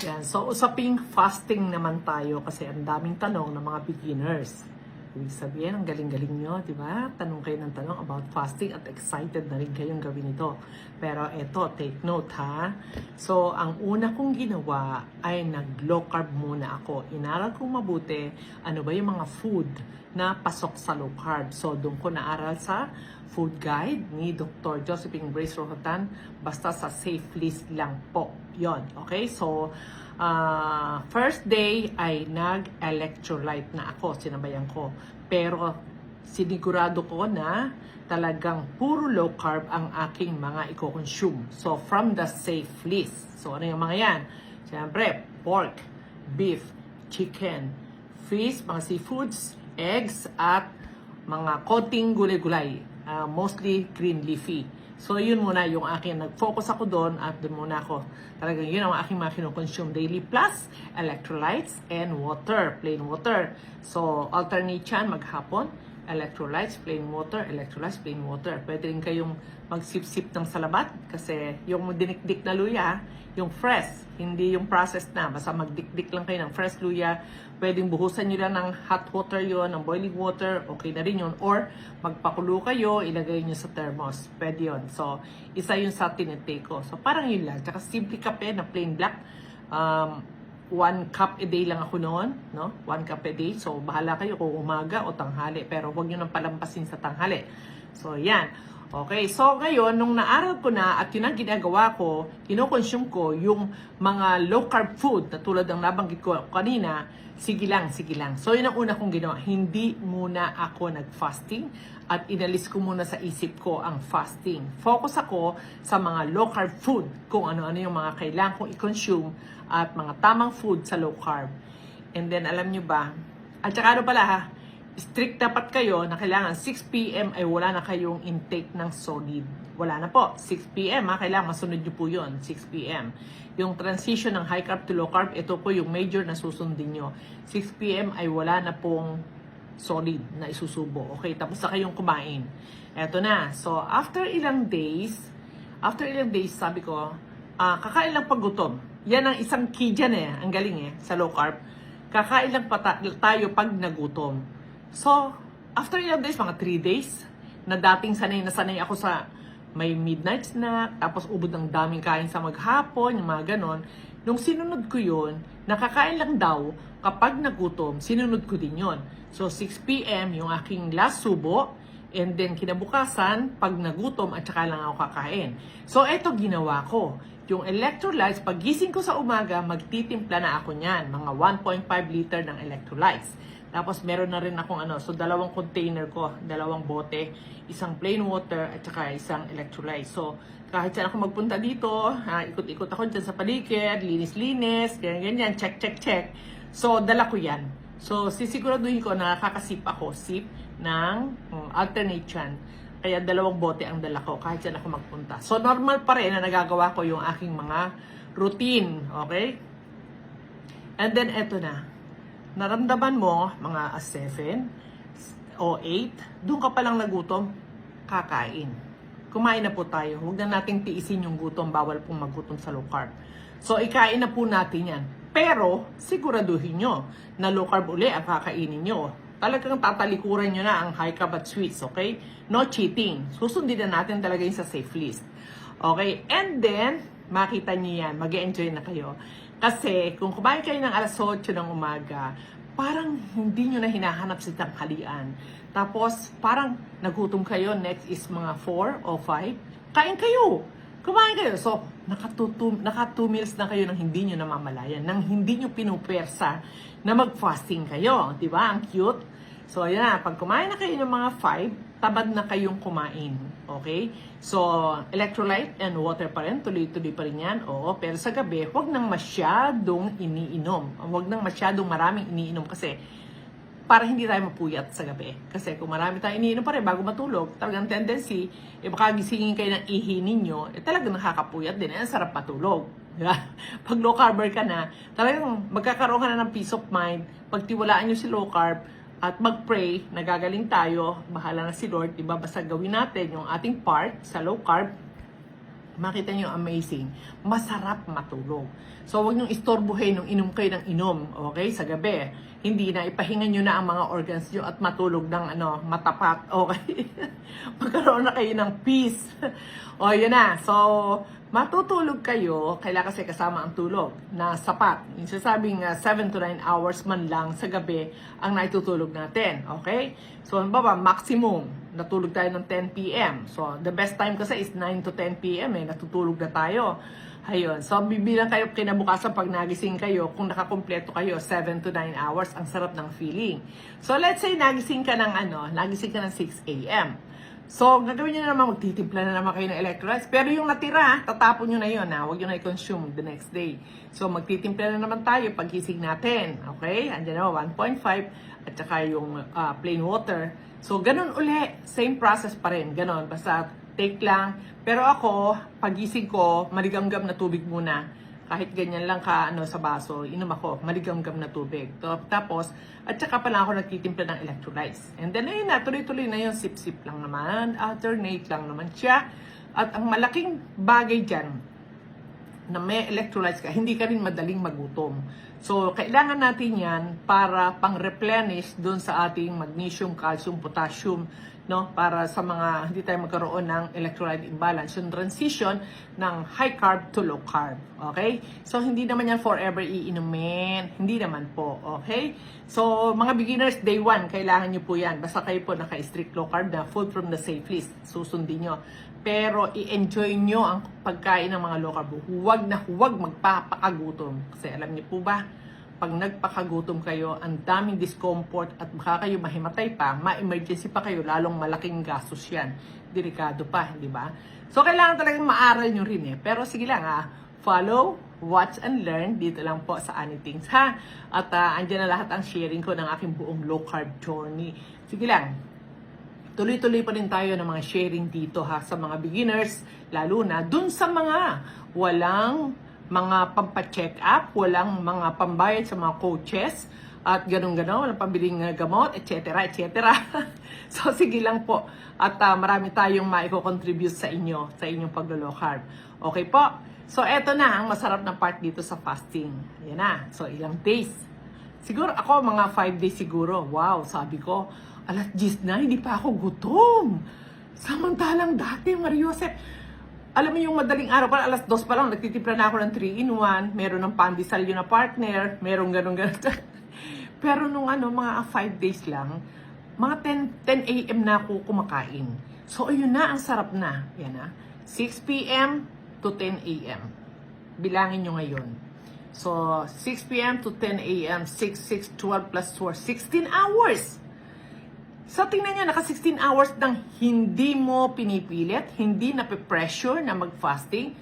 Yan. So, usaping fasting naman tayo kasi ang daming tanong ng mga beginners. Ibig sabihin, ang galing-galing nyo, di ba? Tanong kayo ng tanong about fasting at excited na rin kayong gawin ito. Pero eto, take note ha. So, ang una kong ginawa ay nag-low carb muna ako. Inaral kong mabuti ano ba yung mga food na pasok sa low carb. So, doon ko naaral sa food guide ni Dr. Josephine Grace Rohotan. Basta sa safe list lang po. Yon, okay? So, first day ay nag-electrolyte na ako, sinabayan ko. Pero sinigurado ko na talagang puro low carb ang aking mga i-consume. So from the safe list. So ano yung mga yan? Siyempre, pork, beef, chicken, fish, mga seafoods, eggs, at mga konting gulay-gulay. Mostly green leafy. So, yun muna yung akin. Nag-focus ako doon at doon muna ako. Talagang yun ang aking mga kinukonsume daily. Plus, electrolytes and water. Plain water. So, alternate yan maghapon. Electrolytes, plain water. Electrolytes, plain water. Pwede rin kayong magsip-sip ng salabat. Kasi yung dinikdik na luya, yung fresh. Hindi yung processed na. Basta magdikdik lang kayo ng fresh luya. Pwedeng buhusan nyo lang ng hot water yon, ng boiling water, okay na rin yun. Or magpakulo kayo, ilagay nyo sa thermos. Pwede yun. So, isa yun sa tinitake ko. So, parang yun lang. Tsaka simple kape na plain black. 1 cup a day lang ako noon. No? 1 cup a day. So, bahala kayo kung umaga o tanghali. Pero huwag nyo nang palampasin sa tanghali. So, yan. Okay, so ngayon, nung naaral ko na at yun ang ginagawa ko, kinoconsume ko yung mga low carb food na tulad ng nabanggit ko kanina, sige lang, sige lang. So yun ang una kong ginawa. Hindi muna ako nag-fasting at inalis ko muna sa isip ko ang fasting. Focus ako sa mga low carb food, kung ano-ano yung mga kailangan kong i-consume at mga tamang food sa low carb. And then, alam nyo ba, at saka ano pala ha, strict dapat kayo na kailangan 6 p.m. ay wala na kayong intake ng solid. Wala na po. 6 p.m. Kailangan masunod nyo po yun. 6 p.m. Yung transition ng high carb to low carb, ito po yung major na susundin nyo. 6 p.m. ay wala na pong solid na isusubo. Okay, tapos na kayong kumain. Eto na. So, after ilang days, sabi ko, kakain lang pag gutom. Yan ang isang key dyan Ang galing sa low carb. Kakain lang tayo pag nagutom. So, after ilang days, mga 3 days, na dating sanay ako sa may midnight snack, tapos ubod ng daming kain sa maghapon, yung mga ganon. Nung sinunod ko yun, nakakain lang daw kapag nagutom, sinunod ko din yun. So, 6 p.m. yung aking last subo, and then kinabukasan, pag nagutom, at saka lang ako kakain. So, eto ginawa ko. Yung electrolytes, pag gising ko sa umaga, magtitimpla na ako niyan. Mga 1.5 liter ng electrolytes. Tapos meron na rin akong so 2 container ko, 2 bote, isang plain water at saka isang electrolyte. So kahit saan ako magpunta dito, ikot-ikot ako dyan sa paligid, linis-linis, ganyan, check. So dala ko yan. So sisiguraduhin ko na nakakasip ako, sip ng alternate yan. Kaya 2 bote ang dala ko kahit saan ako magpunta. So normal pa rin na nagagawa ko yung aking mga routine, okay? And then eto na. Naramdaman mo, mga 7 o 8, doon ka palang nagutom, kakain. Kumain na po tayo. Huwag na nating tiisin yung gutom, bawal pong magutom sa low carb. So, ikain na po natin yan. Pero, siguraduhin nyo na low carb uli ang kakainin nyo. Talagang tatalikuran nyo na ang high carb at sweets, okay? No cheating. Susundin na natin talaga yung sa safe list. Okay? And then, makita nyo yan, mag-enjoy na kayo. Kasi kung kumain kayo ng alas 8 ng umaga, parang hindi nyo na hinahanap sa tanghalian. Tapos parang nagutom kayo, next is mga 4 o 5, kain kayo. Kumain kayo. So, naka 2 meals na kayo nang hindi nyo namamalayan, nang hindi nyo pinupersa na mag-fasting kayo. Diba? Ang cute. So, ayan na. Pag kumain na kayo ng mga 5, tabad na kayong kumain. Okay? So, electrolyte and water pa rin. Tuloy-tuloy pa rin yan. Oo, pero sa gabi, huwag nang masyadong iniinom. Huwag nang masyadong maraming iniinom kasi para hindi tayo mapuyat sa gabi. Kasi kung marami tayo iniinom pa rin bago matulog, talagang tendency, baka gisingin kayo ng ihi ninyo, talagang nakakapuyat din. Ang sarap matulog. Diba? Pag low carber ka na, talagang magkakaroon ka na ng peace of mind. Pagtiwalaan nyo si low carb, at mag-pray, nagagaling tayo, bahala na si Lord, diba? Basta gawin natin yung ating part sa low carb. makita nyo amazing, masarap matulog. So, huwag nyo istorbohin nung inom kayo ng inom, okay, sa gabi. Hindi na, ipahinga nyo na ang mga organs nyo at matulog ng matapat, okay? Magkaroon na kayo ng peace. O, yun na. So, matutulog kayo, kailangan kasi kasama ang tulog na sapat. Yung sasabing 7 to 9 hours man lang sa gabi ang naitutulog natin, okay? So, ano ba, maximum, natulog tayo ng 10 p.m. So, the best time kasi is 9 to 10 p.m. Natutulog na tayo. Ayun. So, bibilang kayo kinabukasan pag nagising kayo, kung nakakompleto kayo, 7 to 9 hours, ang sarap ng feeling. So, let's say, nagising ka ng 6 a.m. So, gagawin nyo na naman, magtitimpla na naman kayo ng electrolytes. Pero yung natira, tatapon nyo na yun, huwag nyo na i-consume the next day. So, magtitimpla na naman tayo pagkising natin. Okay? Andiyan na, 1.5 at saka yung plain water. So, ganun uli. Same process pa rin. Ganun. Basta take lang. Pero ako, pagising ko, maligamgam na tubig muna. Kahit ganyan lang sa baso, inom ako, maligamgam na tubig. Tapos, at saka pala ako nagtitimpla ng electrolytes. And then, ayun na, tuloy-tuloy na yun, sip-sip lang naman, alternate lang naman siya. At ang malaking bagay dyan, na may electrolytes ka, hindi ka rin madaling magutom. So, kailangan natin yan para pang-replenish dun sa ating magnesium, calcium, potassium, no, para sa mga hindi tayo magkaroon ng electrolyte imbalance, yung transition ng high carb to low carb, okay? So, hindi naman yan forever iinumin, hindi naman po, okay? So, mga beginners, day 1, kailangan nyo po yan, basta kayo po naka-strict low carb na food from the safe list, susundin nyo. Pero, i-enjoy nyo ang pagkain ng mga low carb. Huwag na huwag magpapakagutom. Kasi alam niyo po ba, pag nagpakagutom kayo, ang daming discomfort at baka kayo mahimatay pa, ma-emergency pa kayo, lalong malaking gastos yan. Delikado pa, di ba? So, kailangan talagang maaral nyo rin Pero sige lang follow, watch, and learn dito lang po sa Anythings, ha? At andyan na lahat ang sharing ko ng aking buong low carb journey. Sige lang, tuloy-tuloy pa rin tayo ng mga sharing dito sa mga beginners, lalo na dun sa mga walang mga pampacheck up, walang mga pambayad sa mga coaches, at ganun-ganon, walang pambiling gamot, etc. etc. So, sige lang po. At marami tayong maiko-contribute sa inyong paglo-low carb. Okay po? So, eto na ang masarap na part dito sa fasting. Ayan na. So, ilang days. Siguro ako, mga 5 days siguro. Wow, sabi ko, alas 10 na, hindi pa ako gutom. Samantalang dati, Mariosep, alam mo yung madaling araw, parang alas 2 pa lang, nagtitimpla na ako ng 3-in-1, meron ng pandesal yun na partner, meron ganun. Pero nung mga 5 days lang, mga 10 a.m. na ako kumakain. So, ayun na, ang sarap na. Yan 6 p.m. to 10 a.m. Bilangin nyo ngayon. So, 6 p.m. to 10 a.m., 6, 6, 12 plus 4, 16 hours! So, tingnan nyo, naka 16 hours nang hindi mo pinipilit, hindi nape-pressure na mag-fasting.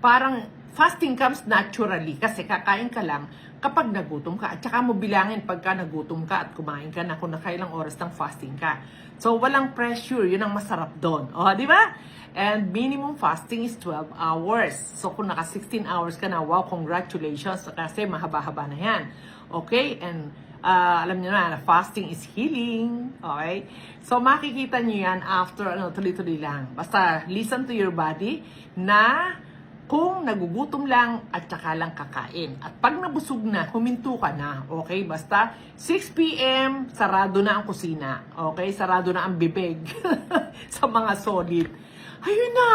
Parang fasting comes naturally kasi kakain ka lang kapag nagutom ka. At saka mo bilangin pagka nagutom ka at kumain ka na kung nakailang oras ng fasting ka. So, walang pressure. Yun ang masarap doon. O, di ba? And minimum fasting is 12 hours. So, kung naka 16 hours ka na, wow, congratulations kasi mahaba-haba na yan. Okay? And alam niyo na, fasting is healing. Okay? So, makikita niyo yan after, tuloy-tuloy lang. Basta, listen to your body na kung nagugutom lang at saka lang kakain. At pag nabusog na, huminto ka na. Okay? Basta, 6 p.m., sarado na ang kusina. Okay? Sarado na ang bibig sa mga solid. Ayun na!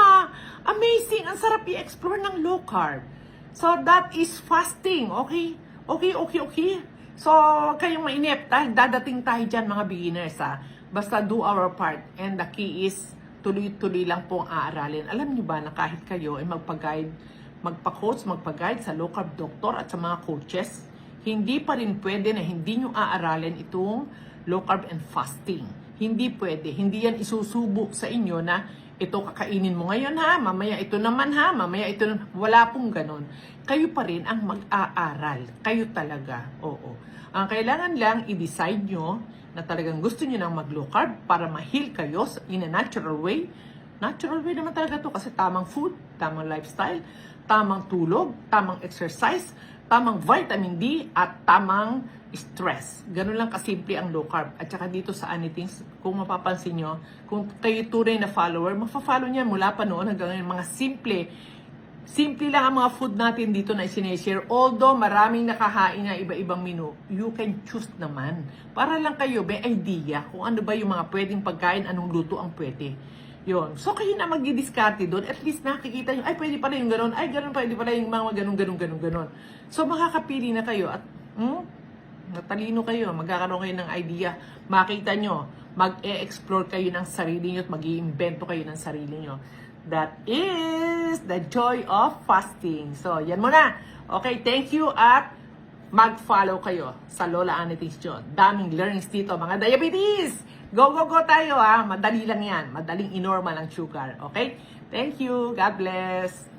Amazing! Ang sarap i-explore ng low carb. So, that is fasting. Okay? Okay. So, kayong mainip, dahil dadating tayo dyan mga beginners Basta do our part. And the key is, tuloy-tuloy lang po ang aaralin. Alam niyo ba na kahit kayo ay magpa-guide, magpa-coach, magpa-guide sa low carb doctor at sa mga coaches, hindi pa rin pwede na hindi nyo aaralin itong low carb and fasting. Hindi pwede. Hindi yan isusubo sa inyo na ito kakainin mo ngayon mamaya ito naman mamaya ito naman. Wala pong ganun. Kayo pa rin ang mag-aaral. Kayo talaga. Oo. Ang kailangan lang i-decide nyo na talagang gusto nyo nang mag-low carb para ma-heal kayo in a natural way. Natural way naman talaga to kasi tamang food, tamang lifestyle, tamang tulog, tamang exercise, tamang vitamin D, at tamang stress. Ganun lang kasimple ang low carb. At saka dito sa Anythings, kung mapapansin nyo, kung kayo tunay na follower, mafa-follow niya mula pa noon hanggang ngayon, mga simple lang ang mga food natin dito na isineshare. Although maraming nakahain na iba-ibang menu, you can choose naman. Para lang kayo may idea kung ano ba yung mga pwedeng pagkain, anong luto ang pwede. Yun. So, kayo na magdidiskarte doon. At least nakikita nyo, ay, pwede pala yung gano'n. Ay, gano'n, pwede pala yung mga gano'n. So, makakapili na kayo. At, natalino kayo. Magkakaroon kayo ng idea. Makita nyo. Mag-e-explore kayo ng sarili nyo at mag-i-invento kayo ng sarili nyo. That is the joy of fasting. So, yan muna. Okay, thank you at mag-follow kayo sa Lola Anythings John. Daming learnings dito, mga diabetes! Go tayo ha. Madali lang yan. Madaling inormal ang sugar. Okay? Thank you. God bless.